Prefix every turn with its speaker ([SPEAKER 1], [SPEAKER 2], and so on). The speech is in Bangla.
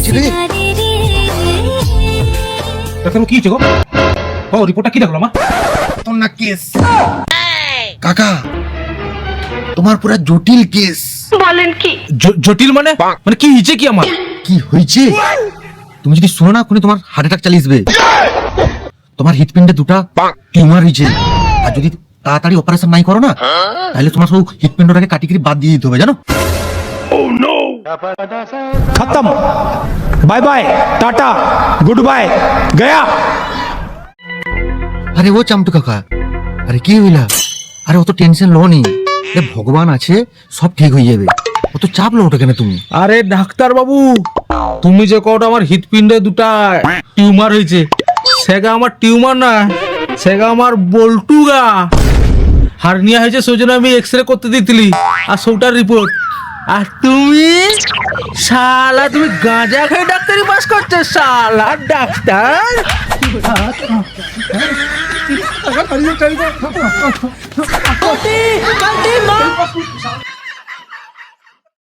[SPEAKER 1] হয়েছে রে?
[SPEAKER 2] ডাক্তার কি হয়েছে গো? ও রিপোর্টটা কি দেখলো মা?
[SPEAKER 1] তোর না কেস কাকা, তোমার পুরা জটিল কেস।
[SPEAKER 2] জটিল মানে মানে কি হয়েছে কি আমার?
[SPEAKER 1] কি হয়েছে তুমি যদি শোনো না, কোনে তোমার হার্ট অ্যাটাক চালিয়ে আসবে। তোমার হৃৎপিণ্ডে দুটা টিউমার হয়েছে, আর যদি তাড়াতাড়ি অপারেশন নাই করো না, তাহলে তোমার সব হৃৎপিণ্ডটাকে কাটি বাদ দিয়ে দিতে হবে, জানো?
[SPEAKER 3] खत्म। Bye bye, tata, goodbye, गया।
[SPEAKER 1] আরে ও চামটু কাকা, আরে কি হইলা? আরে অত টেনশন লো নি, ভগবান আছে, সব ঠিক হয়ে যাবে। অত চাপ লো ওটা কেন তুমি?
[SPEAKER 2] আরে ডাক্তার বাবু, তুমি যে কটা আমার হৃৎপিণ্ডে দুটা টিউমার হয়েছে, সেগা আমার টিউমার না, সেগা আমার বল্টুগা হার্নিয়া হয়েছে, সেই জন্য আমি এক্সরে করতে দিতেলি আর সবটার রিপোর্ট। আর তুমি শালা, তুমি গাঁজা খেয়ে ডাক্তারি পাস করছো শালা ডাক্তার।